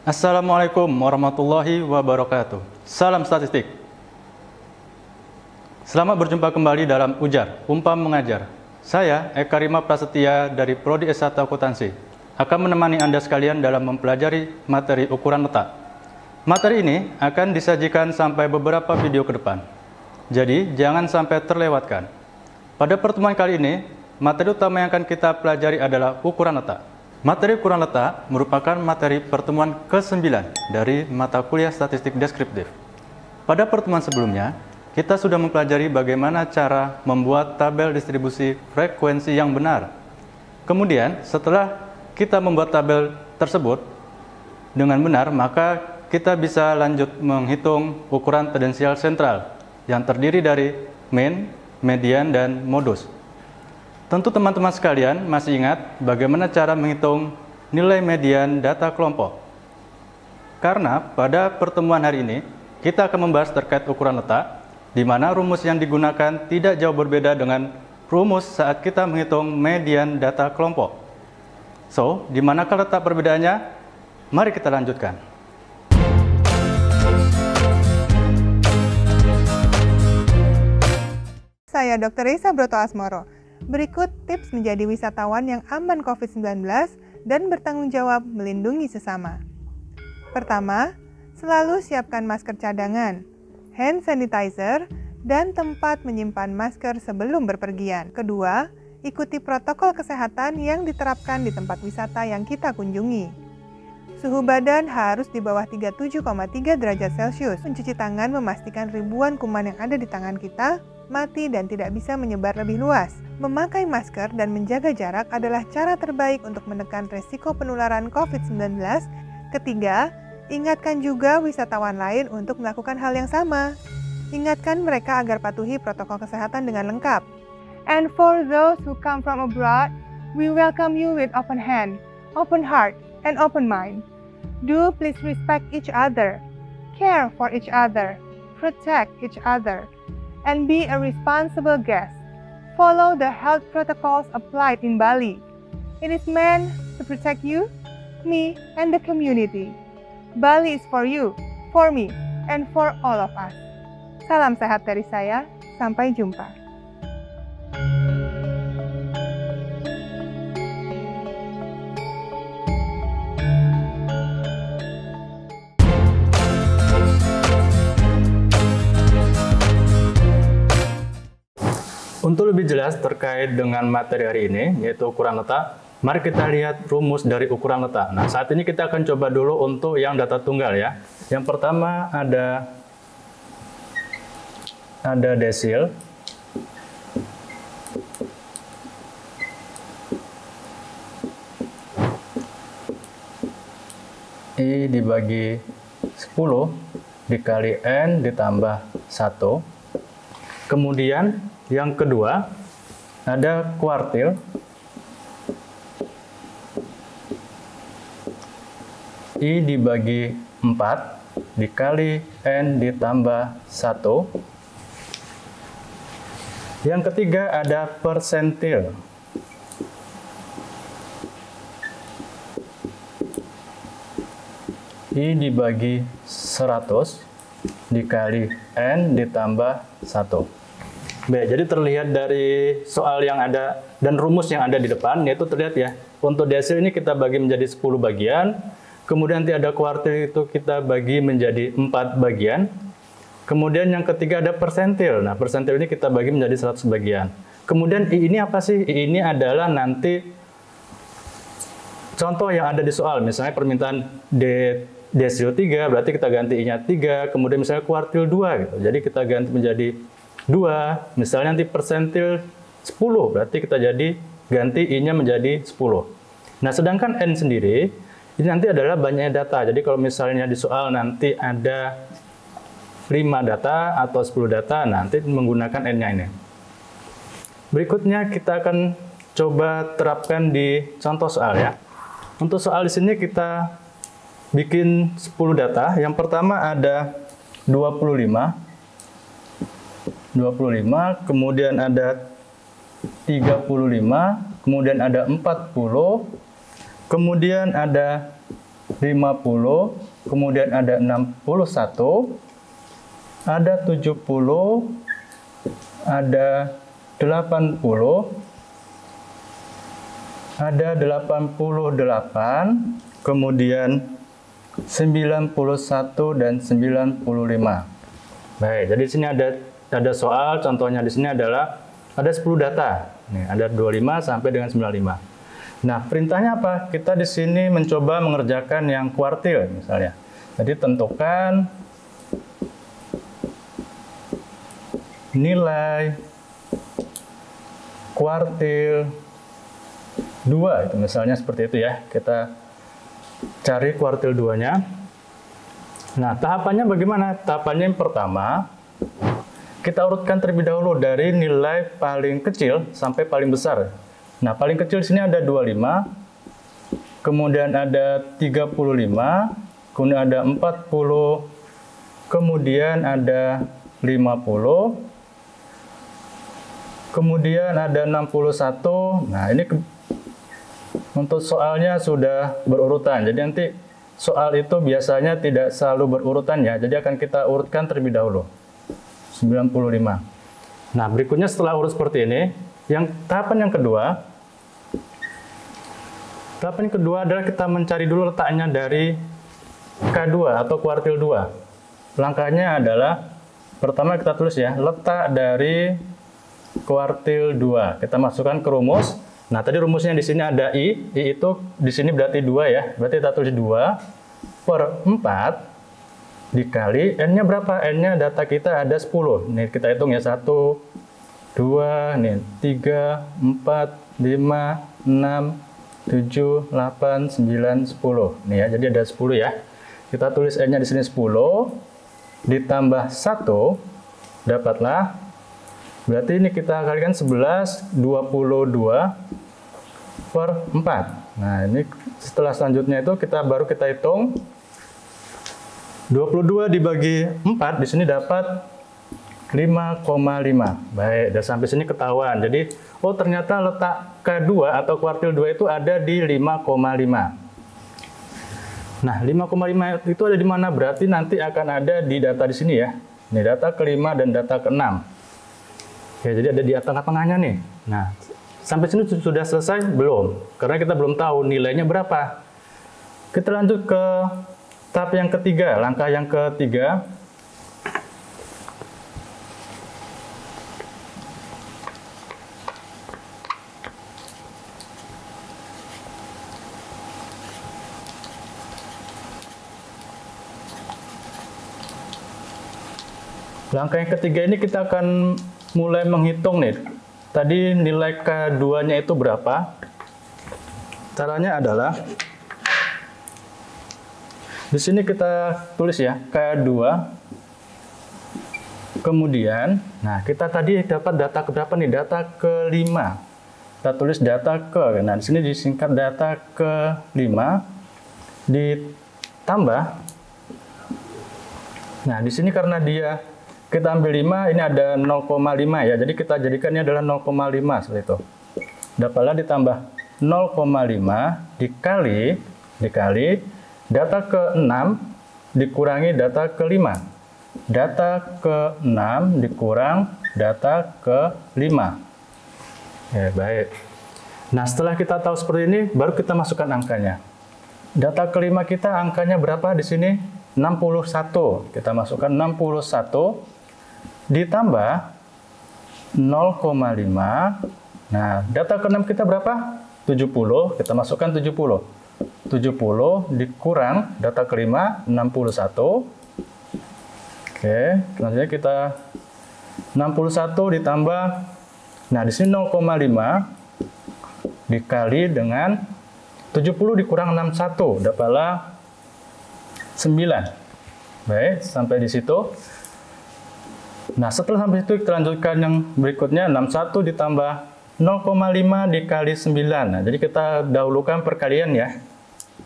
Assalamualaikum warahmatullahi wabarakatuh. Salam statistik. Selamat berjumpa kembali dalam Ujar, Umpam Mengajar. Saya, Eka Rima Prasetya dari Prodi S1 Akuntansi, akan menemani Anda sekalian dalam mempelajari materi ukuran letak. Materi ini akan disajikan sampai beberapa video ke depan. Jadi, jangan sampai terlewatkan. Pada pertemuan kali ini, materi utama yang akan kita pelajari adalah ukuran letak. Materi ukuran letak merupakan materi pertemuan ke-9 dari mata kuliah statistik deskriptif. Pada pertemuan sebelumnya, kita sudah mempelajari bagaimana cara membuat tabel distribusi frekuensi yang benar. Kemudian, setelah kita membuat tabel tersebut dengan benar, maka kita bisa lanjut menghitung ukuran tendensial sentral yang terdiri dari mean, median, dan modus. Tentu teman-teman sekalian masih ingat bagaimana cara menghitung nilai median data kelompok. Karena pada pertemuan hari ini, kita akan membahas terkait ukuran letak, di mana rumus yang digunakan tidak jauh berbeda dengan rumus saat kita menghitung median data kelompok. So, di manakah letak perbedaannya? Mari kita lanjutkan. Saya Dr. Risa Broto Asmoro. Berikut tips menjadi wisatawan yang aman COVID-19 dan bertanggung jawab melindungi sesama. Pertama, selalu siapkan masker cadangan, hand sanitizer, dan tempat menyimpan masker sebelum berpergian. Kedua, ikuti protokol kesehatan yang diterapkan di tempat wisata yang kita kunjungi. Suhu badan harus di bawah 37,3 derajat Celcius. Mencuci tangan memastikan ribuan kuman yang ada di tangan kita mati dan tidak bisa menyebar lebih luas. Memakai masker dan menjaga jarak adalah cara terbaik untuk menekan resiko penularan COVID-19. Ketiga, ingatkan juga wisatawan lain untuk melakukan hal yang sama. Ingatkan mereka agar patuhi protokol kesehatan dengan lengkap. And for those who come from abroad, we welcome you with open hand, open heart, and open mind. Do please respect each other, care for each other, protect each other, and be a responsible guest. Follow the health protocols applied in Bali. It is meant to protect you, me, and the community. Bali is for you, for me, and for all of us. Salam sehat dari saya, sampai jumpa. Untuk lebih jelas terkait dengan materi hari ini, yaitu ukuran letak, mari kita lihat rumus dari ukuran letak. Nah, saat ini kita akan coba dulu untuk yang data tunggal ya. Yang pertama ada desil. I dibagi 10 dikali N ditambah 1. Kemudian yang kedua ada kuartil. I dibagi 4 dikali N ditambah 1. Yang ketiga ada persentil. I dibagi 100 dikali N ditambah 1. Baik, jadi terlihat dari soal yang ada dan rumus yang ada di depan, yaitu terlihat ya, untuk desil ini kita bagi menjadi 10 bagian, kemudian nanti ada kuartil itu kita bagi menjadi 4 bagian, kemudian yang ketiga ada persentil. Nah, persentil ini kita bagi menjadi 100 bagian. Kemudian I ini apa sih? I ini adalah nanti contoh yang ada di soal, misalnya permintaan desil 3, berarti kita ganti I-nya 3, kemudian misalnya kuartil 2, gitu. Jadi kita ganti menjadi 2, misalnya nanti persentil 10, berarti kita jadi ganti I-nya menjadi 10. Nah, sedangkan N sendiri, ini nanti adalah banyaknya data. Jadi kalau misalnya di soal nanti ada 5 data atau 10 data, nanti menggunakan N-nya ini. Berikutnya kita akan coba terapkan di contoh soal ya. Untuk soal di sini kita bikin 10 data. Yang pertama ada 25, kemudian ada 35, kemudian ada 40, kemudian ada 50, kemudian ada 61, ada 70, ada 80, ada 88, kemudian 91 dan 95. Baik, jadi di sini ada soal, contohnya di sini adalah ada 10 data. Nih, ada 25 sampai dengan 95. Nah, perintahnya apa? Kita di sini mencoba mengerjakan yang kuartil misalnya. Jadi tentukan nilai kuartil 2 itu misalnya seperti itu ya. Kita cari kuartil 2-nya. Nah, tahapannya bagaimana? Tahapannya yang pertama, kita urutkan terlebih dahulu dari nilai paling kecil sampai paling besar. Nah, paling kecil di sini ada 25, kemudian ada 35, kemudian ada 40, kemudian ada 50, kemudian ada 61. Nah, ini untuk soalnya sudah berurutan. Jadi nanti soal itu biasanya tidak selalu berurutan ya. Jadi akan kita urutkan terlebih dahulu. 95. Nah, berikutnya setelah urut seperti ini, tahapan yang kedua adalah kita mencari dulu letaknya dari K2 atau kuartil 2. Langkahnya adalah pertama kita tulis ya, letak dari kuartil 2. Kita masukkan ke rumus. Nah, tadi rumusnya di sini ada I itu di sini berarti 2 ya. Berarti kita tulis 2/4 dikali N-nya berapa? N-nya data kita ada 10. Nih kita hitung ya, 1, 2, nih 3, 4, 5, 6, 7, 8, 9, 10. Nih ya, jadi ada 10 ya. Kita tulis N-nya di sini 10 ditambah 1 dapatlah, berarti ini kita kalikan 11, 22/4. Nah, ini setelah selanjutnya itu baru kita hitung 22 dibagi 4, di sini dapat 5,5. Baik, dan sampai sini ketahuan. Jadi, oh ternyata letak K2 atau kuartil 2 itu ada di 5,5. Nah, 5,5 itu ada di mana? Berarti nanti akan ada di data di sini ya. Ini data ke-5 dan data ke-6. Ya, jadi ada di tengah-tengahnya nih. Nah, sampai sini sudah selesai? Belum. Karena kita belum tahu nilainya berapa. Kita lanjut ke tahap yang ketiga, langkah yang ketiga. Langkah yang ketiga ini kita akan mulai menghitung nih. Tadi nilai K2-nya itu berapa? Caranya adalah di sini kita tulis ya, K2. Kemudian, nah kita tadi dapat data ke berapa nih? Data ke-5. Kita tulis data ke. Nah, di sini disingkat data ke-5 ditambah. Nah, di sini karena kita ambil 5, ini ada 0,5 ya. Jadi kita jadikannya adalah 0,5 seperti itu. Dapatlah ditambah 0,5 dikali data ke-6 dikurangi data ke-5. Data ke-6 dikurang data ke-5. Ya, baik. Nah, setelah kita tahu seperti ini, baru kita masukkan angkanya. Data ke-5 kita angkanya berapa di sini? 61. Kita masukkan 61 ditambah 0,5. Nah, data ke-6 kita berapa? 70. Kita masukkan 70. 70 dikurang data ke-5, 61. Oke, selanjutnya kita 61 ditambah, nah di sini 0,5 dikali dengan 70 dikurang 61, dapatlah 9. Baik, sampai di situ. Nah, setelah sampai situ kita lanjutkan yang berikutnya, 61 ditambah 0,5 dikali 9. Nah, jadi kita dahulukan perkalian ya.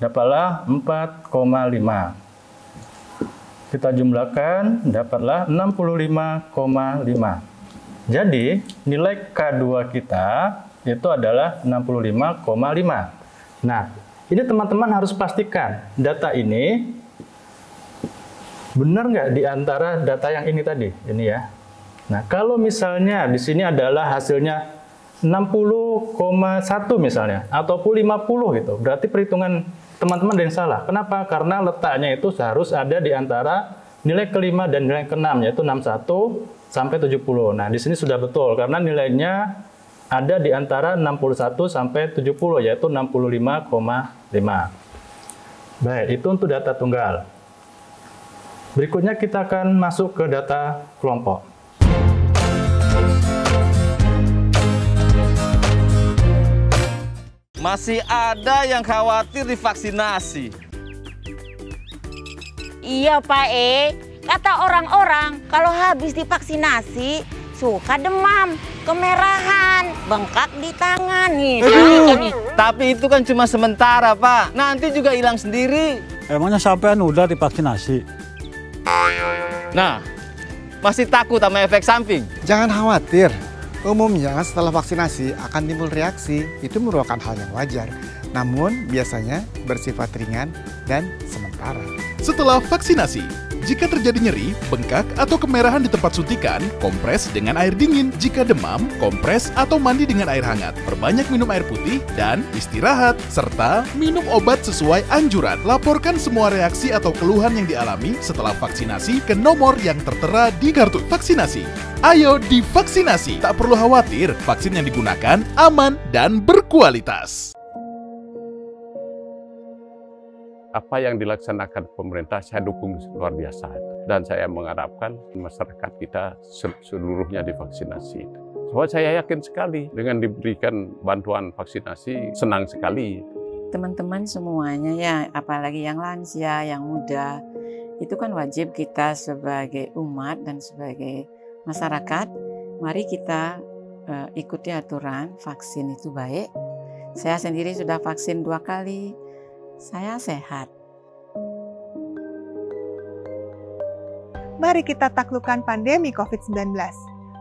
Dapatlah 4,5. Kita jumlahkan, dapatlah 65,5. Jadi, nilai K2 kita itu adalah 65,5. Nah, Ini teman-teman harus pastikan data ini benar nggak di antara data yang ini tadi, ini ya. Nah, kalau misalnya di sini adalah hasilnya 60,1 misalnya, ataupun 50 gitu, berarti perhitungan teman-teman ada yang salah. Kenapa? Karena letaknya itu harus ada di antara nilai kelima dan nilai keenam, yaitu 61 sampai 70. Nah, di sini sudah betul, karena nilainya ada di antara 61 sampai 70, yaitu 65,5. Baik, itu untuk data tunggal. Berikutnya kita akan masuk ke data kelompok. Masih ada yang khawatir divaksinasi. Iya Pak kata orang-orang kalau habis divaksinasi suka demam, kemerahan, bengkak di tangan nih. Tapi itu kan cuma sementara Pak, nanti juga hilang sendiri. Emangnya sampean udah divaksinasi? Nah, masih takut sama efek samping? Jangan khawatir, umumnya setelah vaksinasi akan timbul reaksi, itu merupakan hal yang wajar. Namun biasanya bersifat ringan dan sementara. Setelah vaksinasi, jika terjadi nyeri, bengkak, atau kemerahan di tempat suntikan, kompres dengan air dingin. Jika demam, kompres atau mandi dengan air hangat. Perbanyak minum air putih dan istirahat. Serta minum obat sesuai anjuran. Laporkan semua reaksi atau keluhan yang dialami setelah vaksinasi ke nomor yang tertera di kartu vaksinasi. Ayo divaksinasi, tak perlu khawatir, vaksin yang digunakan aman dan berkualitas. Apa yang dilaksanakan pemerintah saya dukung luar biasa, dan saya mengharapkan masyarakat kita seluruhnya divaksinasi. Soalnya saya yakin sekali dengan diberikan bantuan vaksinasi, senang sekali. Teman-teman semuanya ya, apalagi yang lansia, yang muda, itu kan wajib kita sebagai umat dan sebagai masyarakat, mari kita ikuti aturan vaksin itu baik. Saya sendiri sudah vaksin 2 kali. Saya sehat. Mari kita taklukkan pandemi COVID-19.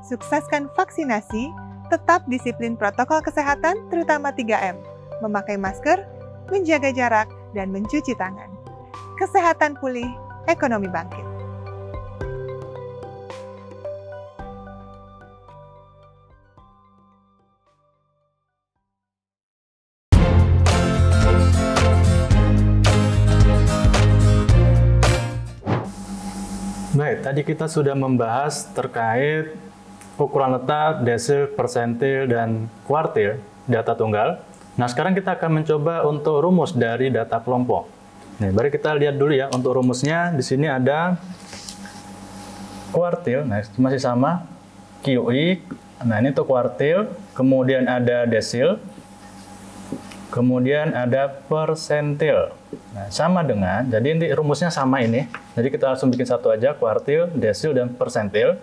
Sukseskan vaksinasi, tetap disiplin protokol kesehatan terutama 3M. Memakai masker, menjaga jarak, dan mencuci tangan. Kesehatan pulih, ekonomi bangkit. Baik, tadi kita sudah membahas terkait ukuran letak, desil, persentil, dan kuartil data tunggal. Nah, sekarang kita akan mencoba untuk rumus dari data kelompok. Nih, mari kita lihat dulu ya untuk rumusnya. Di sini ada kuartil, nah masih sama, QI. Nah, ini untuk kuartil, kemudian ada desil, kemudian ada persentil. Nah, sama dengan, jadi ini rumusnya sama ini. Jadi kita langsung bikin satu aja, kuartil, desil, dan persentil.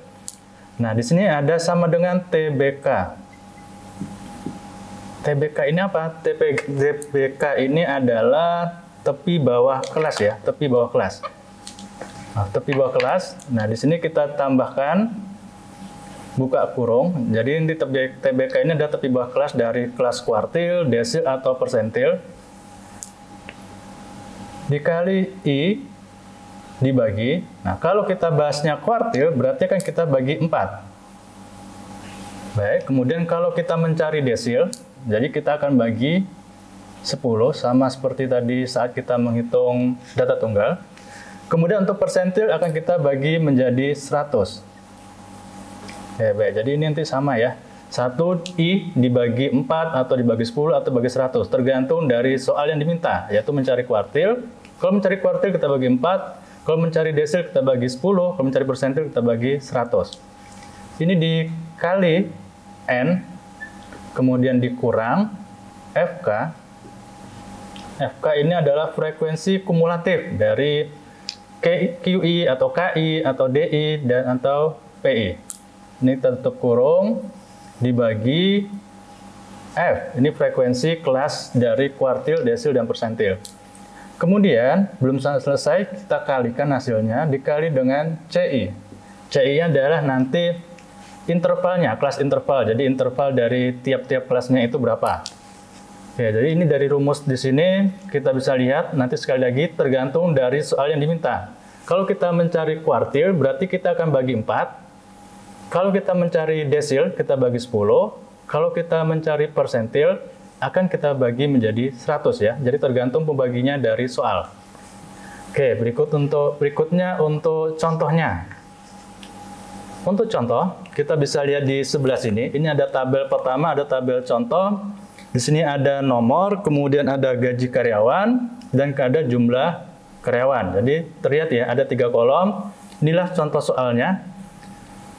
Nah, di sini ada sama dengan TBK. TBK ini apa? TBK ini adalah tepi bawah kelas ya, tepi bawah kelas. Nah, tepi bawah kelas. Nah, di sini kita tambahkan buka kurung. Jadi ini TBK ini adalah tepi bawah kelas dari kelas kuartil, desil, atau persentil. Dikali I dibagi. Nah, kalau kita bahasnya kuartil, berarti kan kita bagi 4. Baik, kemudian kalau kita mencari desil, jadi kita akan bagi 10, sama seperti tadi saat kita menghitung data tunggal. Kemudian untuk persentil akan kita bagi menjadi 100. Ya, baik, jadi ini nanti sama ya. 1I dibagi 4 atau dibagi 10 atau bagi 100, tergantung dari soal yang diminta, yaitu mencari kuartil. Kalau mencari kuartil kita bagi 4, kalau mencari desil kita bagi 10, kalau mencari persentil kita bagi 100. Ini dikali N, kemudian dikurang FK. FK ini adalah frekuensi kumulatif dari QI atau KI atau DI dan atau PI. Ini tutup kurung dibagi F. Ini frekuensi kelas dari kuartil, desil, dan persentil. Kemudian, belum selesai, kita kalikan hasilnya dikali dengan CI. CI adalah nanti intervalnya, kelas interval. Jadi interval dari tiap-tiap kelasnya itu berapa. Oke, jadi ini dari rumus di sini kita bisa lihat, nanti sekali lagi tergantung dari soal yang diminta. Kalau kita mencari kuartil, berarti kita akan bagi 4. Kalau kita mencari desil, kita bagi 10. Kalau kita mencari persentil, akan kita bagi menjadi 100 ya. Jadi tergantung pembaginya dari soal. Oke, berikutnya untuk contohnya. Untuk contoh, kita bisa lihat di sebelah sini. Ini ada tabel pertama, ada tabel contoh. Di sini ada nomor, kemudian ada gaji karyawan, dan ada jumlah karyawan. Jadi terlihat ya, ada 3 kolom. Inilah contoh soalnya.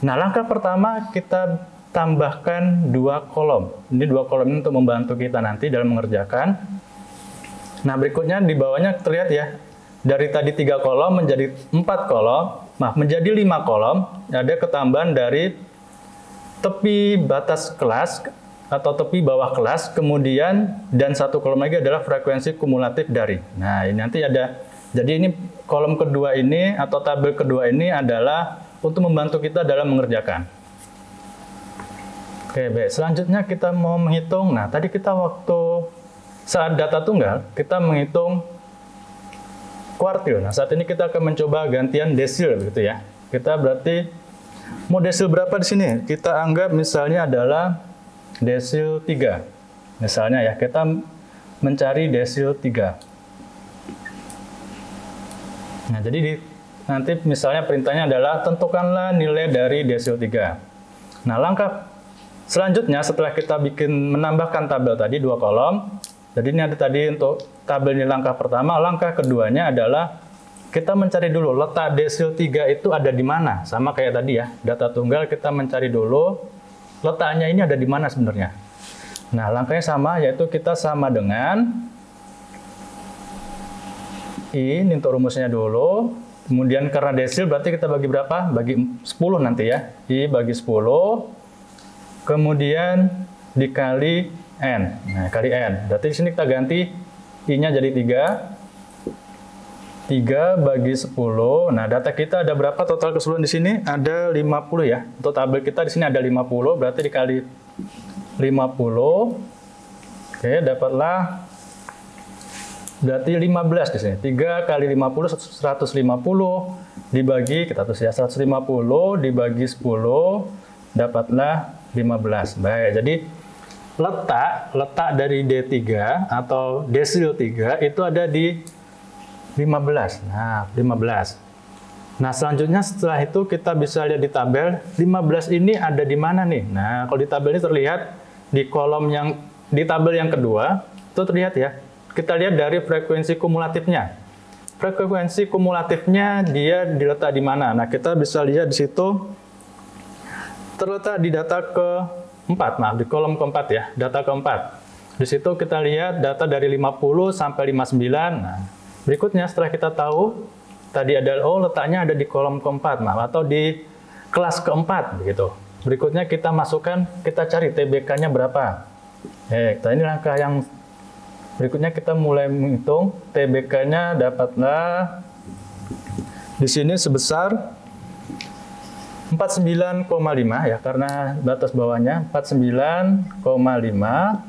Nah, langkah pertama kita tambahkan 2 kolom. Ini 2 kolom ini untuk membantu kita nanti dalam mengerjakan. Nah, berikutnya di bawahnya terlihat ya, dari tadi 3 kolom menjadi 4 kolom, menjadi 5 kolom. Ada ketambahan dari tepi batas kelas atau tepi bawah kelas, kemudian dan 1 kolom lagi adalah frekuensi kumulatif dari. Nah, ini nanti ada. Jadi ini kolom kedua ini atau tabel kedua ini adalah untuk membantu kita dalam mengerjakan. Oke, baik. Selanjutnya kita mau menghitung. Nah, tadi kita waktu saat data tunggal, kita menghitung kuartil. Nah, saat ini kita akan mencoba gantian desil begitu ya. Kita berarti mau desil berapa di sini? Kita anggap misalnya adalah desil 3. Misalnya ya, kita mencari desil 3. Nah, jadi nanti misalnya perintahnya adalah tentukanlah nilai dari desil 3. Nah, langkah selanjutnya setelah kita menambahkan tabel tadi 2 kolom. Jadi ini ada tadi untuk tabel ini langkah pertama. Langkah keduanya adalah kita mencari dulu letak desil 3 itu ada di mana. Sama kayak tadi ya, data tunggal kita mencari dulu letaknya ini ada di mana sebenarnya. Nah, langkahnya sama, yaitu kita sama dengan ini untuk rumusnya dulu. Kemudian karena desil berarti kita bagi berapa? Bagi 10 nanti ya. I bagi 10. Kemudian dikali N. Nah, kali N. Berarti di sini kita ganti I-nya jadi 3. 3 bagi 10. Nah, data kita ada berapa total keseluruhan di sini? Ada 50 ya. Untuk tabel kita di sini ada 50, berarti dikali 50. Oke, dapatlah berarti 15 di sini. 3 kali 50 150 dibagi, kita tulis ya, 150 dibagi 10 dapatlah 15. Baik, jadi letak dari D3 atau desil 3 itu ada di 15. Nah, 15. Nah, selanjutnya setelah itu kita bisa lihat di tabel 15 ini ada di mana nih? Nah, kalau di tabel ini terlihat di kolom yang di tabel yang kedua itu terlihat ya. Kita lihat dari frekuensi kumulatifnya. Frekuensi kumulatifnya dia diletak di mana? Nah, kita bisa lihat di situ terletak di data keempat, di kolom keempat ya, data keempat. Di situ kita lihat data dari 50 sampai 59. Nah, berikutnya setelah kita tahu tadi ada letaknya ada di kolom keempat, atau di kelas keempat begitu. Berikutnya kita masukkan, kita cari TBK-nya berapa. Ini langkah yang berikutnya kita mulai menghitung TBK-nya dapatlah di sini sebesar 49,5 ya, karena batas bawahnya 49,5.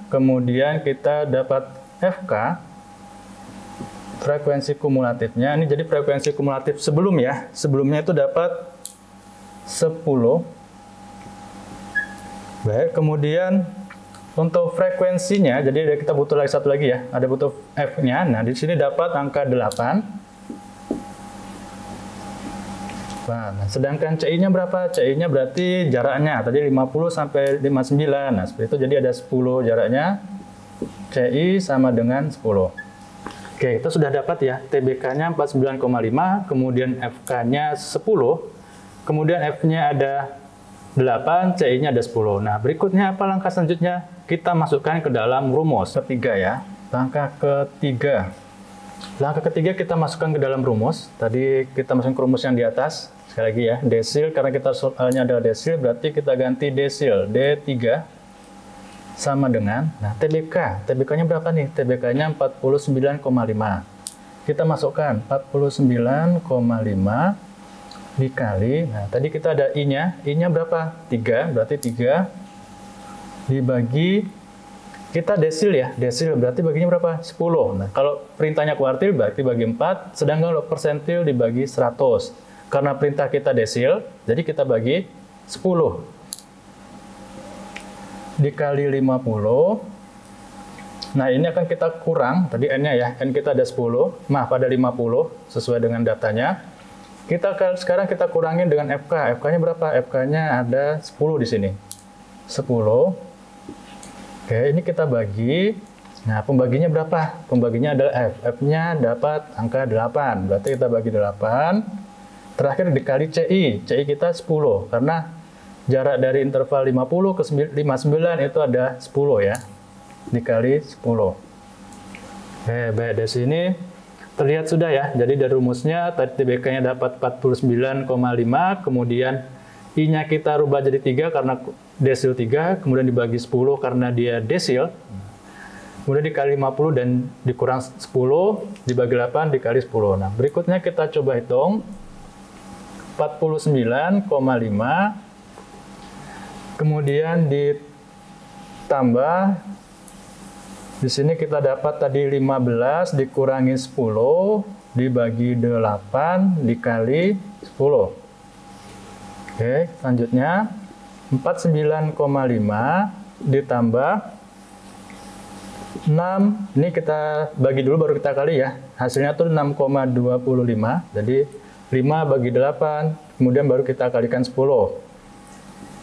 Kemudian kita dapat FK frekuensi kumulatifnya. Ini jadi frekuensi kumulatif sebelumnya itu dapat 10. Baik, kemudian untuk frekuensinya, jadi kita butuh lagi satu lagi ya, ada butuh F-nya. Nah, di sini dapat angka 8. Nah, sedangkan CI-nya berapa? CI-nya berarti jaraknya, tadi 50 sampai 59. Nah, seperti itu, jadi ada 10 jaraknya. CI sama dengan 10. Oke, kita sudah dapat ya, TBK-nya 49,5, kemudian FK-nya 10, kemudian F-nya ada 8, CI-nya ada 10. Nah, berikutnya apa langkah selanjutnya? Kita masukkan ke dalam rumus ketiga ya. Langkah ketiga. Langkah ketiga kita masukkan ke dalam rumus. Tadi kita masukkan ke rumus yang di atas. Sekali lagi ya, desil, karena kita soalnya adalah desil, berarti kita ganti desil. D3 sama dengan, nah TBK. TBK-nya berapa nih? TBK-nya 49,5. Kita masukkan 49,5 dikali, nah tadi kita ada I-nya. I-nya berapa? 3, berarti 3 dibagi kita desil ya, desil berarti baginya berapa? 10. Nah, kalau perintahnya kuartil berarti bagi 4, sedangkan kalau persentil dibagi 100. Karena perintah kita desil, jadi kita bagi 10. Dikali 50. Nah, ini akan kita kurang, tadi N-nya ya, N kita ada 10, maaf ada 50, sesuai dengan datanya. Sekarang kita kurangin dengan FK. FK-nya berapa? FK-nya ada 10 di sini. 10. Oke, ini kita bagi. Nah, pembaginya berapa? Pembaginya adalah F. F-nya dapat angka 8. Berarti kita bagi 8. Terakhir dikali CI. CI kita 10. Karena jarak dari interval 50 ke 59 itu ada 10 ya. Dikali 10. Oke, baik. Dari sini terlihat sudah ya. Jadi dari rumusnya, tadi TBK-nya dapat 49,5. Kemudian I-nya kita rubah jadi 3 karena desil 3, kemudian dibagi 10 karena dia desil, kemudian dikali 50 dan dikurang 10, dibagi 8, dikali 10. Nah, berikutnya kita coba hitung, 49,5, kemudian ditambah, di sini kita dapat tadi 15 dikurangi 10, dibagi 8, dikali 10. Oke, selanjutnya 49,5 ditambah 6. Ini kita bagi dulu baru kita kali ya. Hasilnya tuh 6,25. Jadi 5 bagi 8, kemudian baru kita kalikan 10.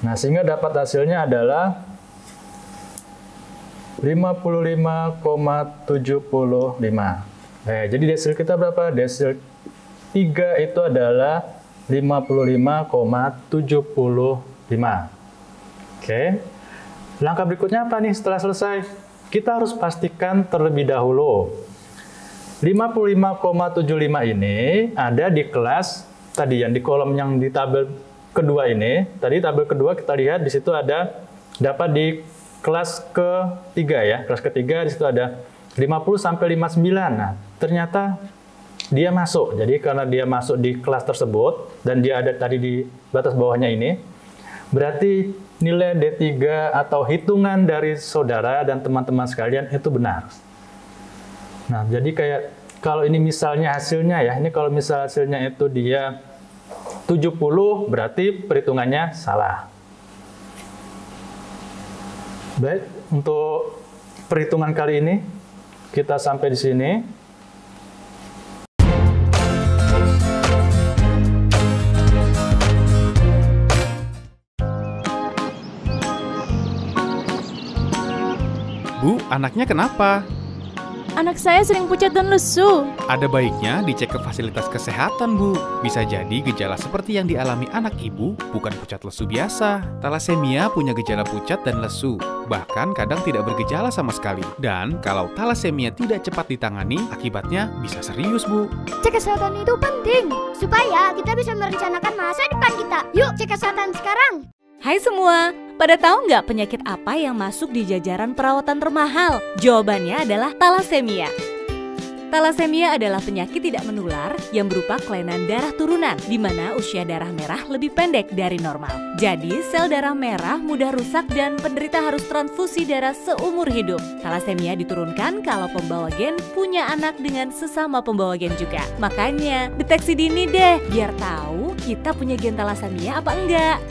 Nah, sehingga dapat hasilnya adalah 55,75. Jadi desil kita berapa? Desil 3 itu adalah 55,75. Oke. Langkah berikutnya apa nih setelah selesai? Kita harus pastikan terlebih dahulu. 55,75 ini ada di kelas tadi yang di kolom yang di tabel kedua ini. Tadi tabel kedua kita lihat di situ ada dapat di kelas ketiga ya. Kelas ketiga di situ ada 50 sampai 59. Nah, ternyata dia masuk. Jadi karena dia masuk di kelas tersebut dan dia ada tadi di batas bawahnya ini, berarti nilai D3 atau hitungan dari saudara dan teman-teman sekalian itu benar. Nah, jadi kayak kalau ini misalnya hasilnya ya, ini kalau misal hasilnya itu dia 70, berarti perhitungannya salah. Baik, untuk perhitungan kali ini kita sampai di sini. Bu, anaknya kenapa? Anak saya sering pucat dan lesu. Ada baiknya dicek ke fasilitas kesehatan, Bu. Bisa jadi gejala seperti yang dialami anak ibu bukan pucat lesu biasa. Thalassemia punya gejala pucat dan lesu, bahkan kadang tidak bergejala sama sekali. Dan kalau thalassemia tidak cepat ditangani, akibatnya bisa serius, Bu. Cek kesehatan itu penting, supaya kita bisa merencanakan masa depan kita. Yuk cek kesehatan sekarang. Hai semua, pada tahu nggak penyakit apa yang masuk di jajaran perawatan termahal? Jawabannya adalah thalassemia. Thalassemia adalah penyakit tidak menular yang berupa kelainan darah turunan, di mana usia darah merah lebih pendek dari normal. Jadi, sel darah merah mudah rusak dan penderita harus transfusi darah seumur hidup. Thalassemia diturunkan kalau pembawa gen punya anak dengan sesama pembawa gen juga. Makanya, deteksi dini deh, biar tahu kita punya gen thalassemia apa enggak.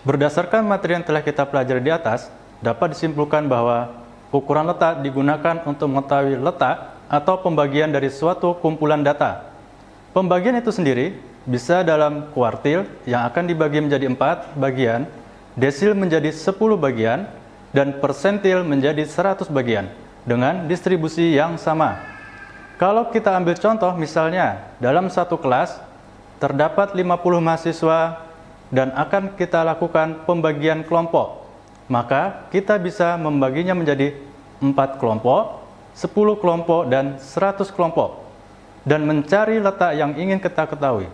Berdasarkan materi yang telah kita pelajari di atas, dapat disimpulkan bahwa ukuran letak digunakan untuk mengetahui letak atau pembagian dari suatu kumpulan data. Pembagian itu sendiri bisa dalam kuartil yang akan dibagi menjadi 4 bagian, desil menjadi 10 bagian, dan persentil menjadi 100 bagian dengan distribusi yang sama. Kalau kita ambil contoh misalnya dalam satu kelas terdapat 50 mahasiswa dan akan kita lakukan pembagian kelompok, maka kita bisa membaginya menjadi 4 kelompok, 10 kelompok, dan 100 kelompok, dan mencari letak yang ingin kita ketahui.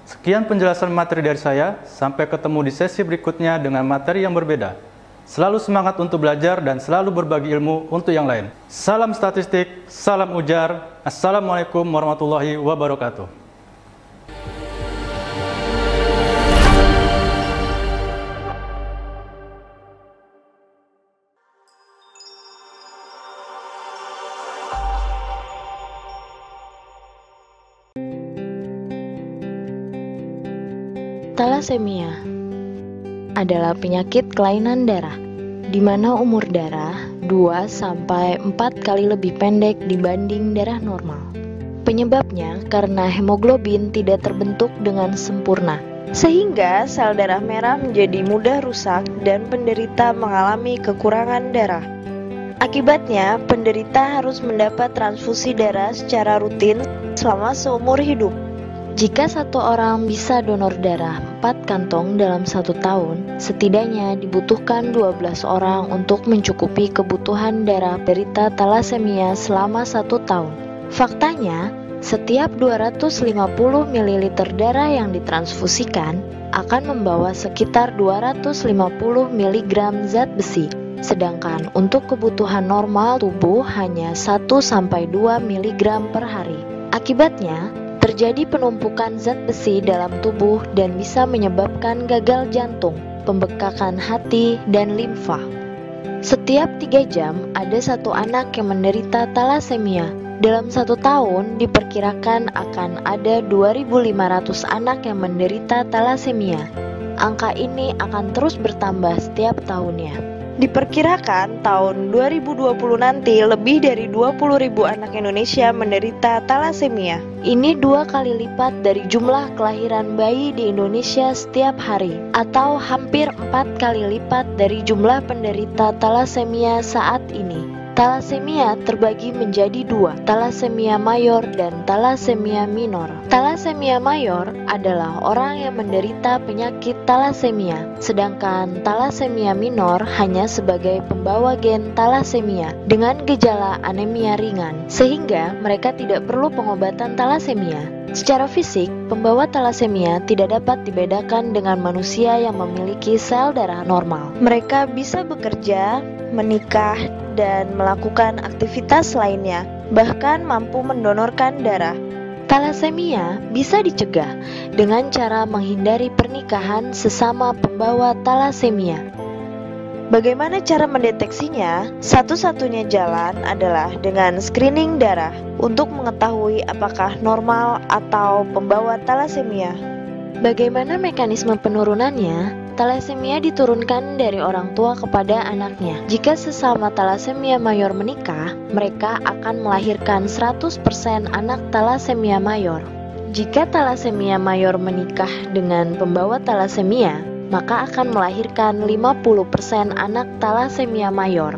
Sekian penjelasan materi dari saya, sampai ketemu di sesi berikutnya dengan materi yang berbeda. Selalu semangat untuk belajar dan selalu berbagi ilmu untuk yang lain. Salam statistik, salam ujar, Assalamualaikum warahmatullahi wabarakatuh. Talasemia adalah penyakit kelainan darah, di mana umur darah 2-4 kali lebih pendek dibanding darah normal. Penyebabnya karena hemoglobin tidak terbentuk dengan sempurna, sehingga sel darah merah menjadi mudah rusak dan penderita mengalami kekurangan darah. Akibatnya, penderita harus mendapat transfusi darah secara rutin selama seumur hidup. Jika satu orang bisa donor darah 4 kantong dalam 1 tahun, setidaknya dibutuhkan 12 orang untuk mencukupi kebutuhan darah penderita talasemia selama 1 tahun. Faktanya, setiap 250 ml darah yang ditransfusikan akan membawa sekitar 250 mg zat besi, sedangkan untuk kebutuhan normal tubuh hanya 1-2 mg per hari. Akibatnya, terjadi penumpukan zat besi dalam tubuh dan bisa menyebabkan gagal jantung, pembekakan hati, dan limfa. Setiap 3 jam ada 1 anak yang menderita talasemia. Dalam 1 tahun diperkirakan akan ada 2.500 anak yang menderita talasemia. Angka ini akan terus bertambah setiap tahunnya. Diperkirakan tahun 2020 nanti lebih dari 20.000 anak Indonesia menderita talasemia. Ini 2 kali lipat dari jumlah kelahiran bayi di Indonesia setiap hari, atau hampir 4 kali lipat dari jumlah penderita talasemia saat ini. Talasemia terbagi menjadi 2, talasemia mayor dan talasemia minor. Talasemia mayor adalah orang yang menderita penyakit talasemia, sedangkan talasemia minor hanya sebagai pembawa gen talasemia dengan gejala anemia ringan, sehingga mereka tidak perlu pengobatan talasemia. Secara fisik, pembawa talasemia tidak dapat dibedakan dengan manusia yang memiliki sel darah normal. Mereka bisa bekerja, menikah, dan melakukan aktivitas lainnya, bahkan mampu mendonorkan darah. Talasemia bisa dicegah dengan cara menghindari pernikahan sesama pembawa talasemia. Bagaimana cara mendeteksinya? Satu-satunya jalan adalah dengan screening darah untuk mengetahui apakah normal atau pembawa talasemia. Bagaimana mekanisme penurunannya? Talasemia diturunkan dari orang tua kepada anaknya. Jika sesama talasemia mayor menikah, mereka akan melahirkan 100% anak talasemia mayor. Jika talasemia mayor menikah dengan pembawa talasemia, maka akan melahirkan 50% anak talasemia mayor.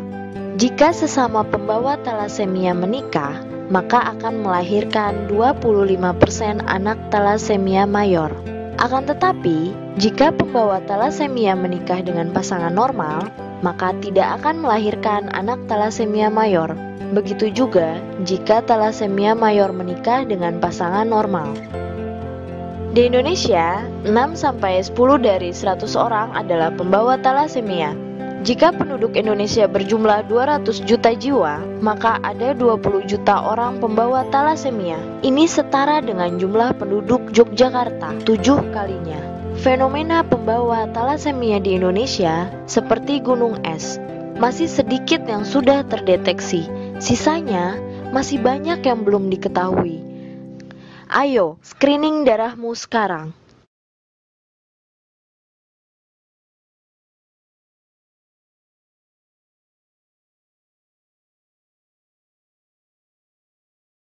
Jika sesama pembawa talasemia menikah, maka akan melahirkan 25% anak talasemia mayor. Akan tetapi, jika pembawa talasemia menikah dengan pasangan normal, maka tidak akan melahirkan anak talasemia mayor. Begitu juga jika talasemia mayor menikah dengan pasangan normal. Di Indonesia, 6-10 dari 100 orang adalah pembawa talasemia. Jika penduduk Indonesia berjumlah 200 juta jiwa, maka ada 20 juta orang pembawa talasemia. Ini setara dengan jumlah penduduk Yogyakarta 7 kalinya. Fenomena pembawa talasemia di Indonesia seperti gunung es. Masih sedikit yang sudah terdeteksi, sisanya masih banyak yang belum diketahui. Ayo, screening darahmu sekarang.